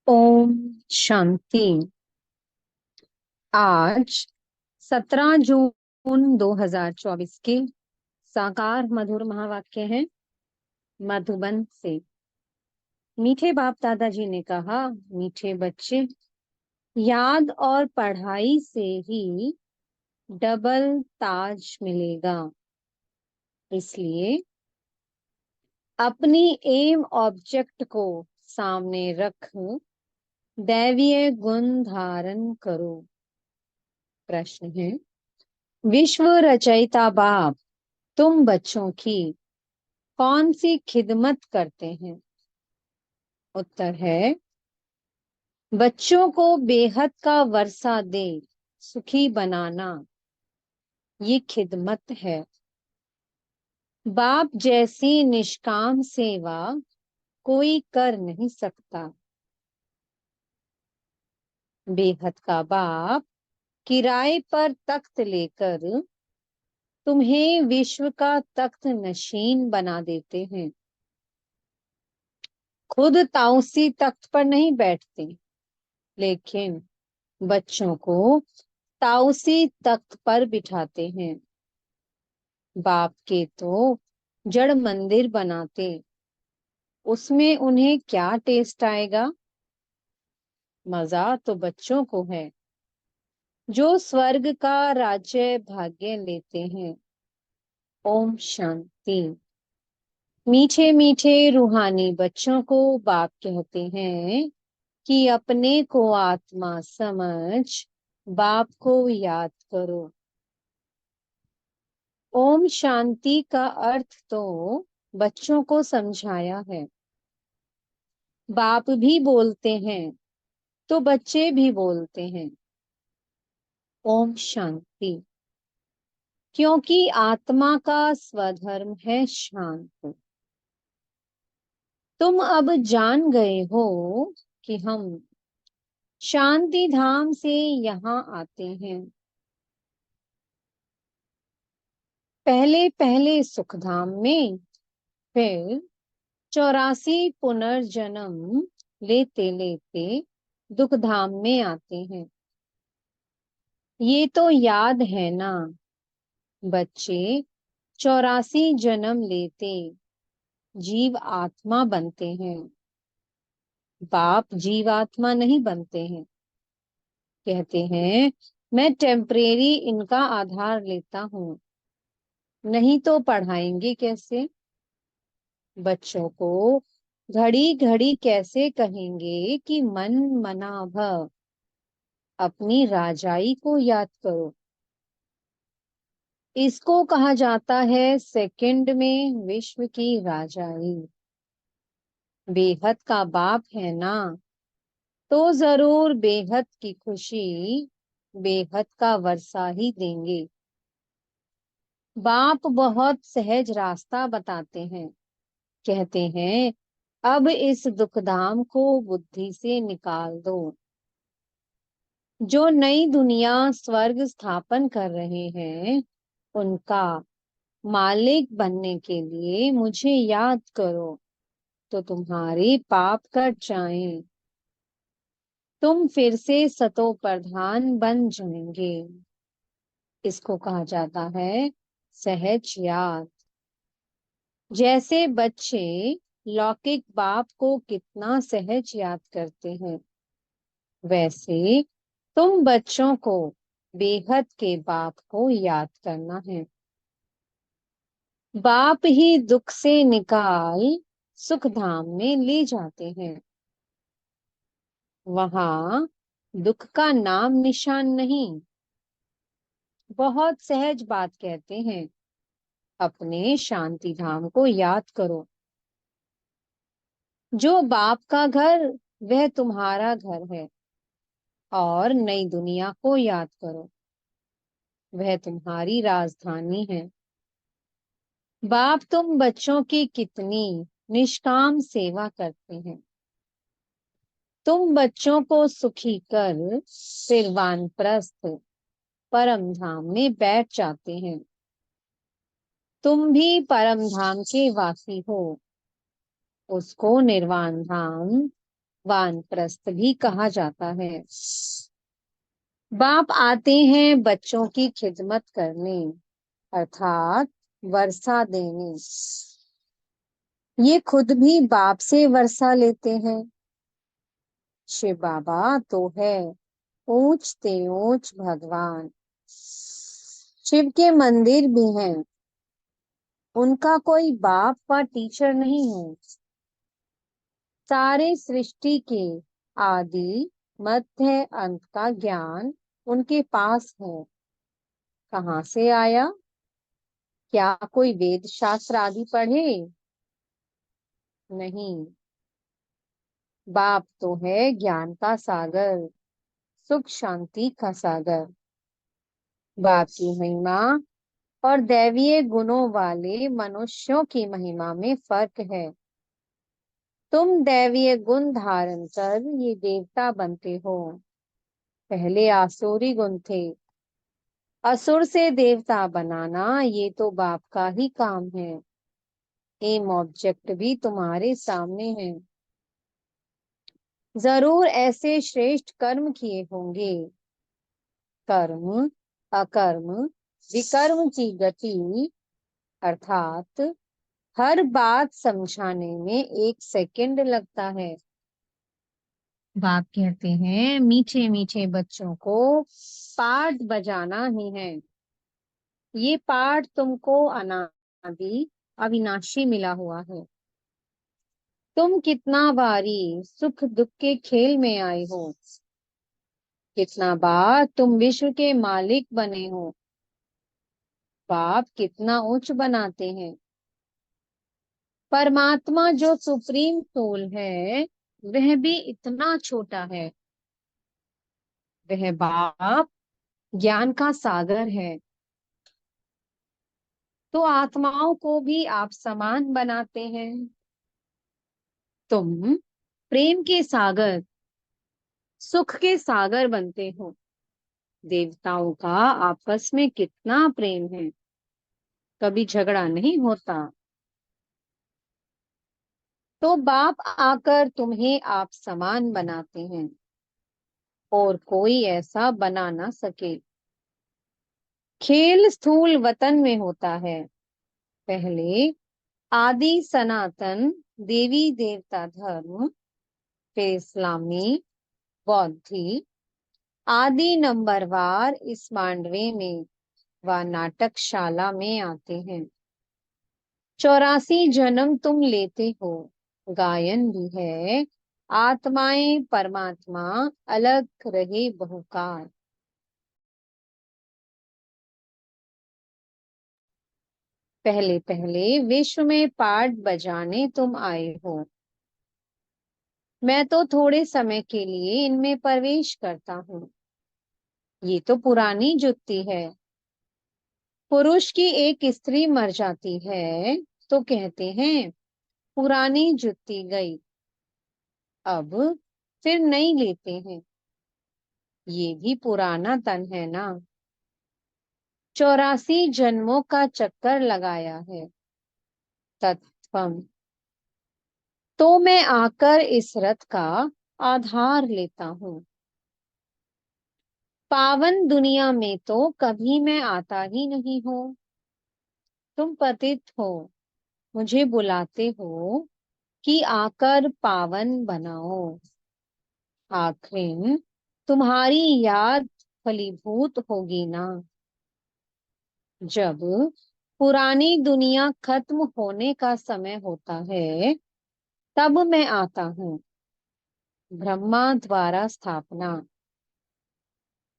ओम शांति। आज 17 जून 2024 के साकार मधुर महावाक्य हैं मधुबन से। मीठे बाप दादाजी ने कहा, मीठे बच्चे, याद और पढ़ाई से ही डबल ताज मिलेगा। इसलिए अपनी एम ऑब्जेक्ट को सामने रख दैवीय गुण धारण करो। प्रश्न है, विश्व रचयिता बाप तुम बच्चों की कौन सी खिदमत करते हैं? उत्तर है, बच्चों को बेहद का वर्षा दे सुखी बनाना, ये खिदमत है। बाप जैसी निष्काम सेवा कोई कर नहीं सकता। बेहद का बाप किराए पर तख्त लेकर तुम्हें विश्व का तख्त नशीन बना देते हैं। खुद ताउसी तख्त पर नहीं बैठते, लेकिन बच्चों को ताउसी तख्त पर बिठाते हैं। बाप के तो जड़ मंदिर बनाते, उसमें उन्हें क्या टेस्ट आएगा? मजा तो बच्चों को है जो स्वर्ग का राज्य भाग्य लेते हैं। ओम शांति। मीठे मीठे रूहानी बच्चों को बाप कहते हैं कि अपने को आत्मा समझ बाप को याद करो। ओम शांति का अर्थ तो बच्चों को समझाया है। बाप भी बोलते हैं तो बच्चे भी बोलते हैं ओम शांति, क्योंकि आत्मा का स्वधर्म है शांत। तुम अब जान गए हो कि हम शांति धाम से यहाँ आते हैं। पहले पहले सुख धाम में, फिर 84 पुनर्जन्म लेते लेते दुख धाम में आते हैं। ये तो याद है ना बच्चे? 84 जन्म लेते जीव आत्मा बनते हैं। बाप जीवात्मा नहीं बनते हैं। कहते हैं, मैं टेम्परेरी इनका आधार लेता हूँ, नहीं तो पढ़ाएंगे कैसे? बच्चों को घड़ी घड़ी कैसे कहेंगे कि मन मना भव, अपनी राजाई को याद करो। इसको कहा जाता है सेकंड में विश्व की राजाई। बेहद का बाप है ना, तो जरूर बेहद की खुशी बेहद का वर्षा ही देंगे। बाप बहुत सहज रास्ता बताते हैं। कहते हैं, अब इस दुखधाम को बुद्धि से निकाल दो। जो नई दुनिया स्वर्ग स्थापन कर रहे हैं, उनका मालिक बनने के लिए मुझे याद करो, तो तुम्हारे पाप कट जाएं। तुम फिर से सतो प्रधान बन जाएंगे। इसको कहा जाता है सहज याद। जैसे बच्चे लौकिक बाप को कितना सहज याद करते हैं, वैसे तुम बच्चों को बेहद के बाप को याद करना है। बाप ही दुख से निकाल सुख धाम में ले जाते हैं। वहां दुख का नाम निशान नहीं। बहुत सहज बात कहते हैं, अपने शांति धाम को याद करो। जो बाप का घर, वह तुम्हारा घर है। और नई दुनिया को याद करो, वह तुम्हारी राजधानी है। बाप तुम बच्चों की कितनी निष्काम सेवा करते हैं। तुम बच्चों को सुखी कर फिर वानप्रस्थ परम धाम में बैठ जाते हैं। तुम भी परम धाम के वासी हो, उसको निर्वाण धाम वानप्रस्थ भी कहा जाता है। बाप आते हैं बच्चों की खिदमत करने, अर्थात वर्षा देने। ये खुद भी बाप से वर्षा लेते हैं। शिव बाबा तो है ऊंच ते ऊंच भगवान। शिव के मंदिर भी हैं। उनका कोई बाप व टीचर नहीं है। सारे सृष्टि के आदि मध्य अंत का ज्ञान उनके पास है। कहाँ से आया? क्या कोई वेद शास्त्र आदि पढ़े? नहीं। बाप तो है ज्ञान का सागर, सुख शांति का सागर। बाप की महिमा और दैवीय गुणों वाले मनुष्यों की महिमा में फर्क है। तुम दैवीय गुण धारण कर ये देवता बनते हो। पहले आसुरी गुण थे। असुर से देवता बनाना ये तो बाप का ही काम है। एम ऑब्जेक्ट भी तुम्हारे सामने है। जरूर ऐसे श्रेष्ठ कर्म किए होंगे। कर्म, अकर्म, विकर्म की गति, अर्थात हर बात समझाने में 1 सेकंड लगता है। बाप कहते हैं मीठे मीठे बच्चों को पाठ बजाना ही है। ये पाठ तुमको अनादि अविनाशी मिला हुआ है। तुम कितना बारी सुख दुख के खेल में आए हो। कितना बार तुम विश्व के मालिक बने हो। बाप कितना उच्च बनाते हैं। परमात्मा जो सुप्रीम सोल है वह भी इतना छोटा है। वह बाप ज्ञान का सागर है। तो आत्माओं को भी आप समान बनाते हैं। तुम प्रेम के सागर, सुख के सागर बनते हो। देवताओं का आपस में कितना प्रेम है। कभी झगड़ा नहीं होता। तो बाप आकर तुम्हें आप समान बनाते हैं और कोई ऐसा बना ना सके। खेल स्थूल वतन में होता है। पहले आदि सनातन देवी देवता धर्म, फिर इस्लामी, बौद्धी आदि नंबरवार इस मांडवे में व नाटकशाला में आते हैं। 84 जन्म तुम लेते हो। गायन भी है आत्माएं परमात्मा अलग रहे बहुकाल। पहले पहले विश्व में पाठ बजाने तुम आए हो। मैं तो थोड़े समय के लिए इनमें प्रवेश करता हूँ। ये तो पुरानी जुत्ती है। पुरुष की एक स्त्री मर जाती है तो कहते हैं पुरानी जुत्ती गई, अब फिर नई लेते हैं। ये भी पुराना तन है ना। 84 जन्मों का चक्कर लगाया है। तत्वम। तो मैं आकर इस रथ का आधार लेता हूँ। पावन दुनिया में तो कभी मैं आता ही नहीं हूँ। तुम पतित हो, मुझे बुलाते हो कि आकर पावन बनाओ। आखिर तुम्हारी याद फलीभूत होगी ना। जब पुरानी दुनिया खत्म होने का समय होता है तब मैं आता हूँ। ब्रह्मा द्वारा स्थापना।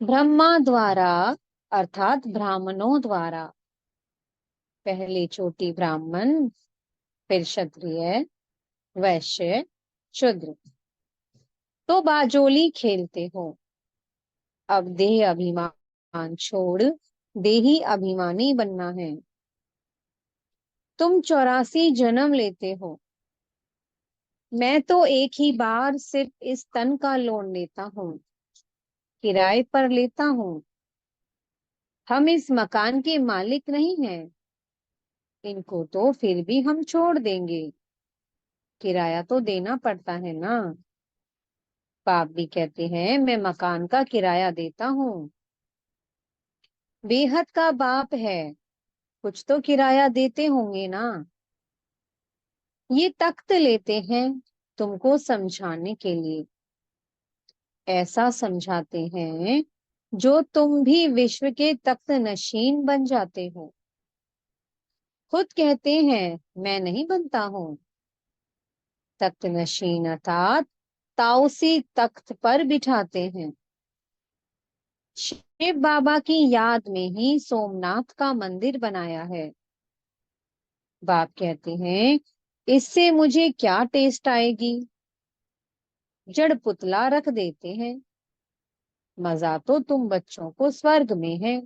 ब्रह्मा द्वारा अर्थात ब्राह्मणों द्वारा। पहले छोटी ब्राह्मण, फिर क्षत्रिय, वैश्य, शूद्र। तो बाजोली खेलते हो। अब देह अभिमान छोड़ देही अभिमानी बनना है। तुम 84 जन्म लेते हो। मैं तो एक ही बार सिर्फ इस तन का लोन लेता हूँ, किराए पर लेता हूँ। हम इस मकान के मालिक नहीं हैं। इनको तो फिर भी हम छोड़ देंगे। किराया तो देना पड़ता है ना। बाप भी कहते हैं मैं मकान का किराया देता हूँ। बेहद का बाप है, कुछ तो किराया देते होंगे ना। ये तख्त लेते हैं तुमको समझाने के लिए, ऐसा समझाते हैं जो तुम भी विश्व के तख्त नशीन बन जाते हो। खुद कहते हैं मैं नहीं बनता हूँ। तख्त नशीन अर्थात ताउसी तख्त पर बिठाते हैं। शिव बाबा की याद में ही सोमनाथ का मंदिर बनाया है। बाप कहते हैं इससे मुझे क्या टेस्ट आएगी, जड़ पुतला रख देते हैं। मजा तो तुम बच्चों को स्वर्ग में है,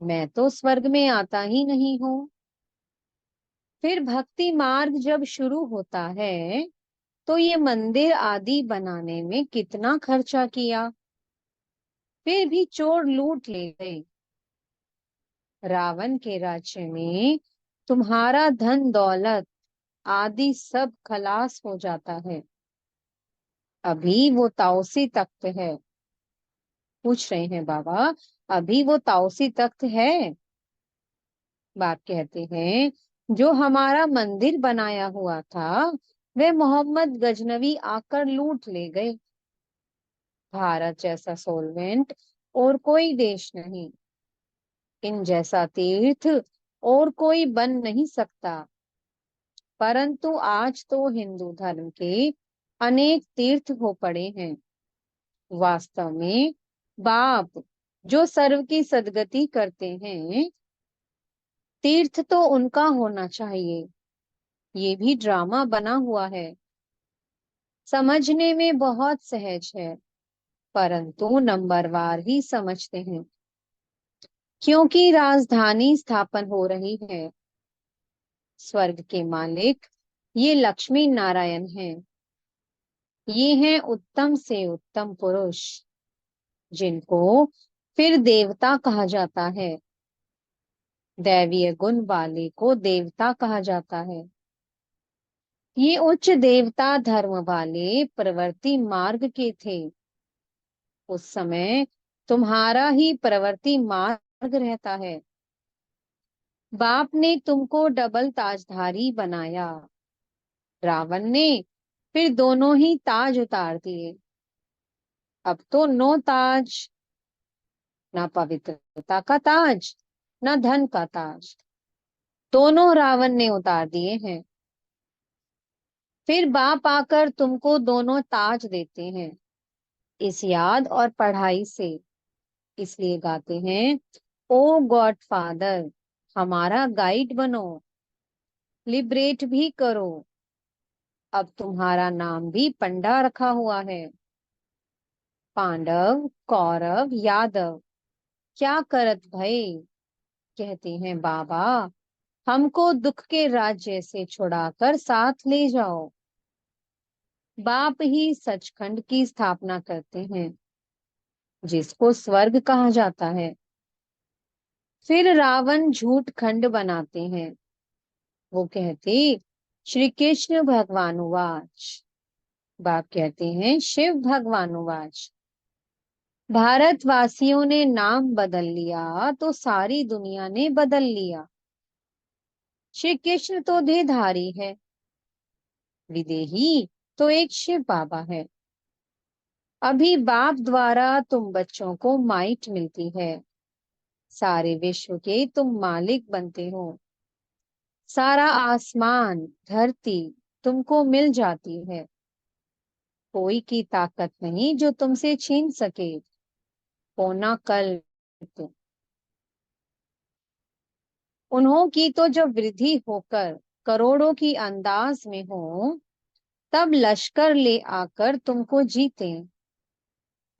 मैं तो स्वर्ग में आता ही नहीं हूँ। फिर भक्ति मार्ग जब शुरू होता है तो ये मंदिर आदि बनाने में कितना खर्चा किया, फिर भी चोर लूट ले गए। रावण के राज्य में तुम्हारा धन दौलत आदि सब खलास हो जाता है। अभी वो ताउसी तख्त है। पूछ रहे हैं बाबा, अभी वो ताउसी तख्त है? बाप कहते हैं जो हमारा मंदिर बनाया हुआ था वे मोहम्मद गजनवी आकर लूट ले गए। भारत जैसा सोलवेंट और कोई देश नहीं, इन जैसा तीर्थ और कोई बन नहीं सकता। परंतु आज तो हिंदू धर्म के अनेक तीर्थ हो पड़े हैं। वास्तव में बाप जो सर्व की सदगति करते हैं, तीर्थ तो उनका होना चाहिए। ये भी ड्रामा बना हुआ है, समझने में बहुत सहज है, परंतु नंबरवार ही समझते हैं। क्योंकि राजधानी स्थापन हो रही है। स्वर्ग के मालिक ये लक्ष्मी नारायण हैं। ये हैं उत्तम से उत्तम पुरुष, जिनको फिर देवता कहा जाता है। दैवीय गुण वाले को देवता कहा जाता है। ये उच्च देवता धर्म वाले प्रवृत्ति मार्ग के थे। उस समय तुम्हारा ही प्रवृत्ति मार्ग रहता है। बाप ने तुमको डबल ताजधारी बनाया, रावण ने फिर दोनों ही ताज उतार दिए। अब तो नो ताज, ना पवित्रता का ताज, ना धन का ताज, दोनों रावण ने उतार दिए हैं। फिर बाप आकर तुमको दोनों ताज देते हैं इस याद और पढ़ाई से। इसलिए गाते हैं ओ गॉड फादर, हमारा गाइड बनो, लिबरेट भी करो। अब तुम्हारा नाम भी पंडा रखा हुआ है। पांडव कौरव यादव क्या करत भय, कहते हैं बाबा हमको दुख के राज्य से छुड़ाकर साथ ले जाओ। बाप ही सचखंड की स्थापना करते हैं, जिसको स्वर्ग कहा जाता है। फिर रावण झूठ खंड बनाते हैं। वो कहते श्री कृष्ण भगवानुवाच, बाप कहते हैं शिव भगवानुवाच। भारतवासियों ने नाम बदल लिया तो सारी दुनिया ने बदल लिया। श्री कृष्ण तो देहधारी है, विदेही तो एक शिव बाबा है। अभी बाप द्वारा तुम बच्चों को माइट मिलती है। सारे विश्व के तुम मालिक बनते हो। सारा आसमान धरती तुमको मिल जाती है। कोई की ताकत नहीं जो तुमसे छीन सके। कोना कल उन्हों की तो जब वृद्धि होकर करोड़ों की अंदाज में हो, तब लश्कर ले आकर तुमको जीते।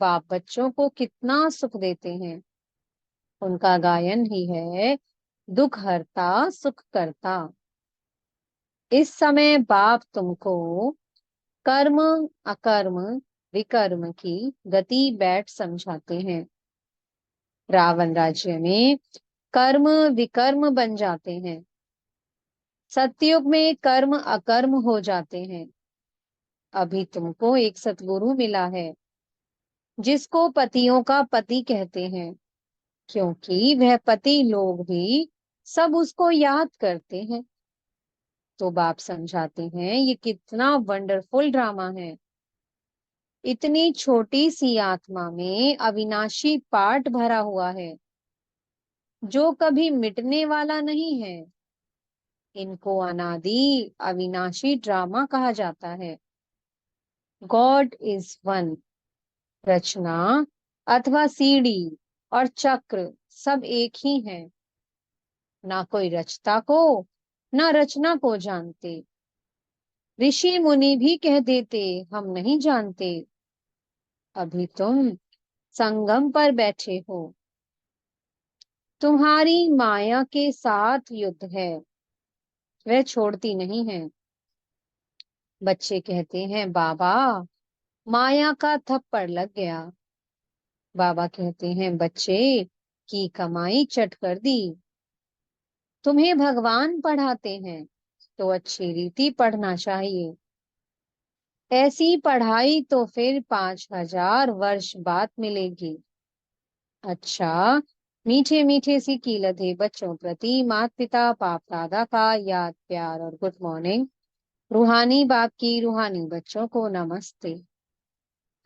बाप बच्चों को कितना सुख देते हैं। उनका गायन ही है दुख हरता सुख करता। इस समय बाप तुमको कर्म अकर्म विकर्म की गति बैठ समझाते हैं। रावण राज्य में कर्म विकर्म बन जाते हैं। सतयुग में कर्म अकर्म हो जाते हैं। अभी तुमको एक सतगुरु मिला है जिसको पतियों का पति कहते हैं, क्योंकि वह पति लोग भी सब उसको याद करते हैं। तो बाप समझाते हैं ये कितना वंडरफुल ड्रामा है। इतनी छोटी सी आत्मा में अविनाशी पार्ट भरा हुआ है जो कभी मिटने वाला नहीं है। इनको अनादि अविनाशी ड्रामा कहा जाता है। God is one. रचना अथवा सीढ़ी और चक्र सब एक ही है। ना कोई रचता को ना रचना को जानते। ऋषि मुनि भी कह देते हम नहीं जानते। अभी तुम संगम पर बैठे हो। तुम्हारी माया के साथ युद्ध है, वह छोड़ती नहीं है। बच्चे कहते हैं बाबा माया का थप्पड़ लग गया। बाबा कहते हैं बच्चे की कमाई चट कर दी। तुम्हें भगवान पढ़ाते हैं तो अच्छी रीति पढ़ना चाहिए। ऐसी पढ़ाई तो फिर 5000 वर्ष बाद मिलेगी। अच्छा, मीठे मीठे सी कीलते बच्चों प्रति माता पिता बाप दादा का याद प्यार और गुड मॉर्निंग। रूहानी बाप की रूहानी बच्चों को नमस्ते।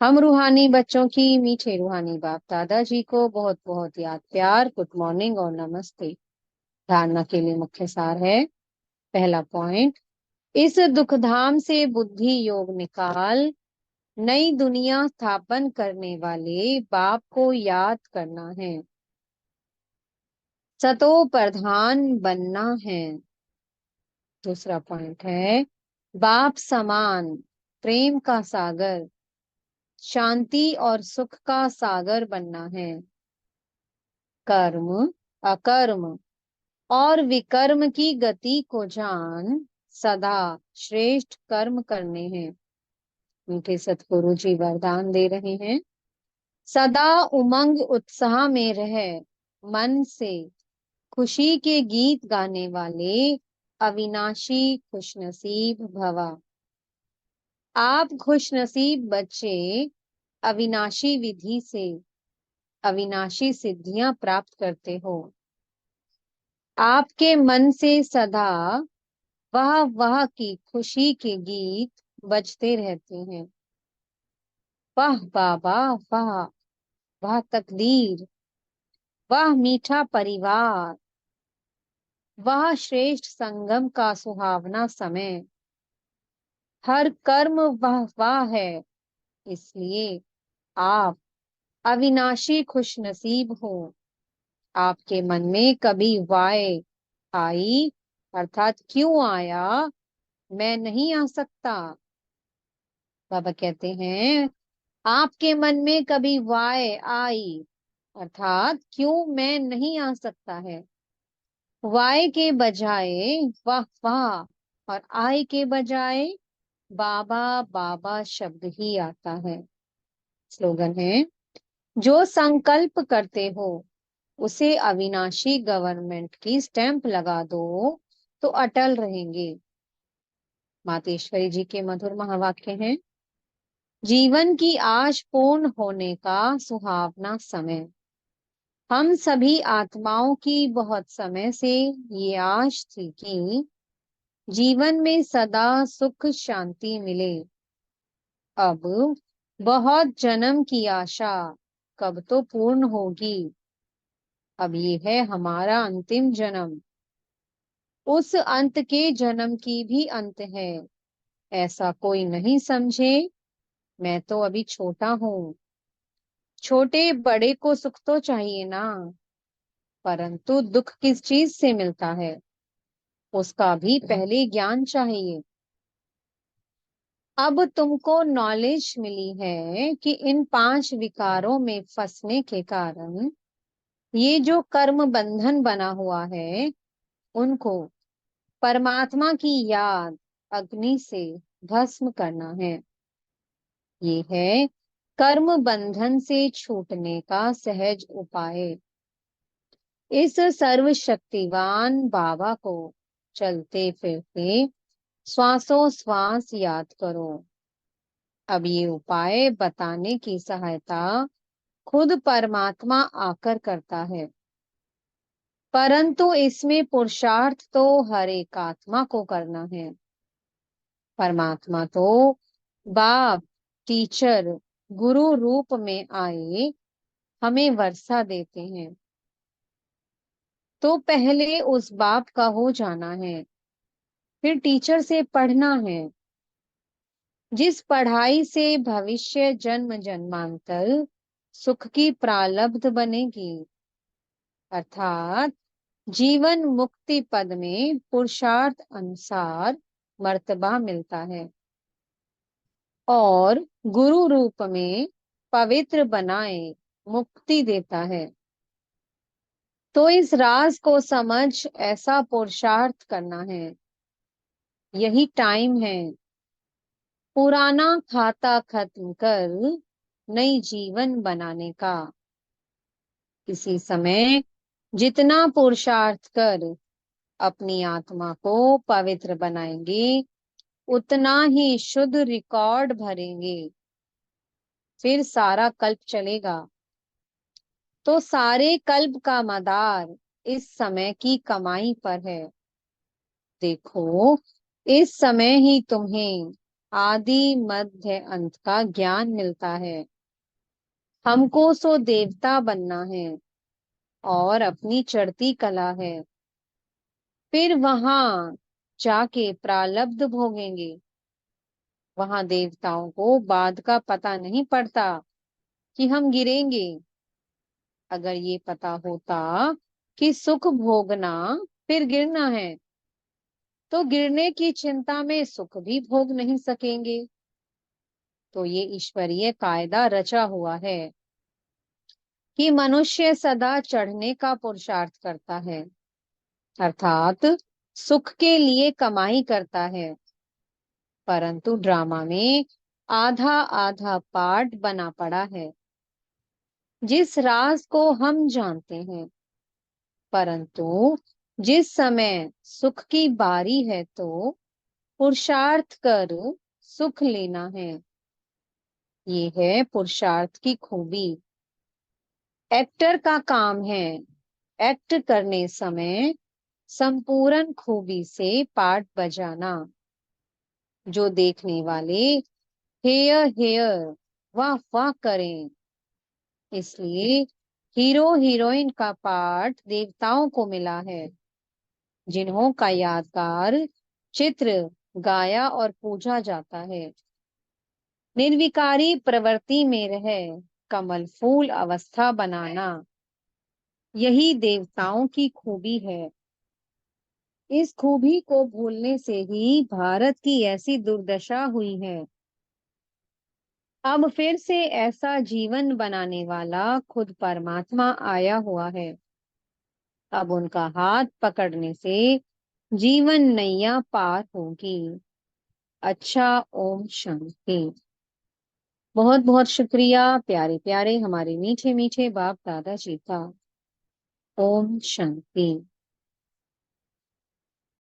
हम रूहानी बच्चों की मीठे रूहानी बाप दादाजी को बहुत बहुत याद प्यार गुड मॉर्निंग और नमस्ते। धारणा के लिए मुख्य सार है। पहला पॉइंट, इस दुखधाम से बुद्धि योग निकाल नई दुनिया स्थापन करने वाले बाप को याद करना है। सतो प्रधान बनना है। दूसरा पॉइंट है बाप समान प्रेम का सागर शांति और सुख का सागर बनना है। कर्म अकर्म और विकर्म की गति को जान सदा श्रेष्ठ कर्म करने हैं। मीठे सतगुरु जी वरदान दे रहे हैं। सदा उमंग उत्साह में रह मन से खुशी के गीत गाने वाले अविनाशी खुशनसीब भवा। आप खुशनसीब बच्चे अविनाशी विधि से अविनाशी सिद्धियां प्राप्त करते हो। आपके मन से सदा वाह वाह की खुशी के गीत बजते रहते हैं। वाह बाबा वाह, वाह तकदीर, वाह मीठा परिवार, वाह श्रेष्ठ संगम का सुहावना समय। हर कर्म वाह वाह है, इसलिए आप अविनाशी खुशनसीब हो। आपके मन में कभी वाय आई अर्थात क्यों आया, मैं नहीं आ सकता। बाबा कहते हैं आपके मन में कभी वाय आई अर्थात क्यों मैं नहीं आ सकता है। वाय के बजाय वाह वाह और आय के बजाय बाबा बाबा शब्द ही आता है। स्लोगन है जो संकल्प करते हो उसे अविनाशी गवर्नमेंट की स्टैंप लगा दो तो अटल रहेंगे। मातेश्वरी जी के मधुर महावाक्य हैं। जीवन की आश पूर्ण होने का सुहावना समय। हम सभी आत्माओं की बहुत समय से ये आश थी कि जीवन में सदा सुख शांति मिले। अब बहुत जन्म की आशा कब तो पूर्ण होगी। अब ये है हमारा अंतिम जन्म। उस अंत के जन्म की भी अंत है, ऐसा कोई नहीं समझे। मैं तो अभी छोटा हूँ। छोटे बड़े को सुख तो चाहिए ना, परंतु दुख किस चीज से मिलता है उसका भी पहले ज्ञान चाहिए। अब तुमको नॉलेज मिली है कि इन 5 विकारों में फंसने के कारण ये जो कर्म बंधन बना हुआ है उनको परमात्मा की याद अग्नि से भस्म करना है। ये है कर्म बंधन से छूटने का सहज उपाय। इस सर्वशक्तिवान बाबा को चलते फिरते श्वासों श्वास याद करो। अब ये उपाय बताने की सहायता खुद परमात्मा आकर करता है, परंतु इसमें पुरुषार्थ तो हर एक आत्मा को करना है। परमात्मा तो बाप, टीचर, गुरु रूप में आए हमें वर्षा देते हैं। तो पहले उस बाप का हो जाना है, फिर टीचर से पढ़ना है, जिस पढ़ाई से भविष्य जन्म जन्मांतर सुख की प्रालब्ध बनेगी, अर्थात जीवन मुक्ति पद में पुरुषार्थ अनुसार मर्तबा मिलता है और गुरु रूप में पवित्र बनाए मुक्ति देता है। तो इस राज को समझ ऐसा पुरुषार्थ करना है। यही टाइम है पुराना खाता खत्म कर नई जीवन बनाने का। इसी समय जितना पुरुषार्थ कर अपनी आत्मा को पवित्र बनाएंगे, उतना ही शुद्ध रिकॉर्ड भरेंगे। फिर सारा कल्प चलेगा। तो सारे कल्प का मदार इस समय की कमाई पर है। देखो, इस समय ही तुम्हें आदि मध्य अंत का ज्ञान मिलता है। हमको सो देवता बनना है और अपनी चढ़ती कला है। फिर वहां जाके प्रालब्ध भोगेंगे। वहां देवताओं को बाद का पता नहीं पड़ता कि हम गिरेंगे। अगर ये पता होता कि सुख भोगना फिर गिरना है, तो गिरने की चिंता में सुख भी भोग नहीं सकेंगे। तो ये ईश्वरीय कायदा रचा हुआ है कि मनुष्य सदा चढ़ने का पुरुषार्थ करता है, अर्थात सुख के लिए कमाई करता है। परंतु ड्रामा में आधा आधा पार्ट बना पड़ा है, जिस राज को हम जानते हैं। परंतु जिस समय सुख की बारी है, तो पुरुषार्थ कर सुख लेना है। ये है पुरुषार्थ की खूबी। एक्टर का काम है एक्ट करने समय संपूर्ण खूबी से पार्ट बजाना, जो देखने वाले हेयर हेयर वाह वाह करें। इसलिए हीरो हीरोइन का पार्ट देवताओं को मिला है, जिन्हों का यादगार चित्र गाया और पूजा जाता है। निर्विकारी प्रवृत्ति में रह कमल फूल अवस्था बनाना, यही देवताओं की खूबी है। इस खूबी को भूलने से ही भारत की ऐसी दुर्दशा हुई है। अब फिर से ऐसा जीवन बनाने वाला खुद परमात्मा आया हुआ है। अब उनका हाथ पकड़ने से जीवन नैया पार होगी। अच्छा, ओम शांति। बहुत बहुत शुक्रिया प्यारे प्यारे हमारे मीठे मीठे बाप दादा जी का। ओम शांति।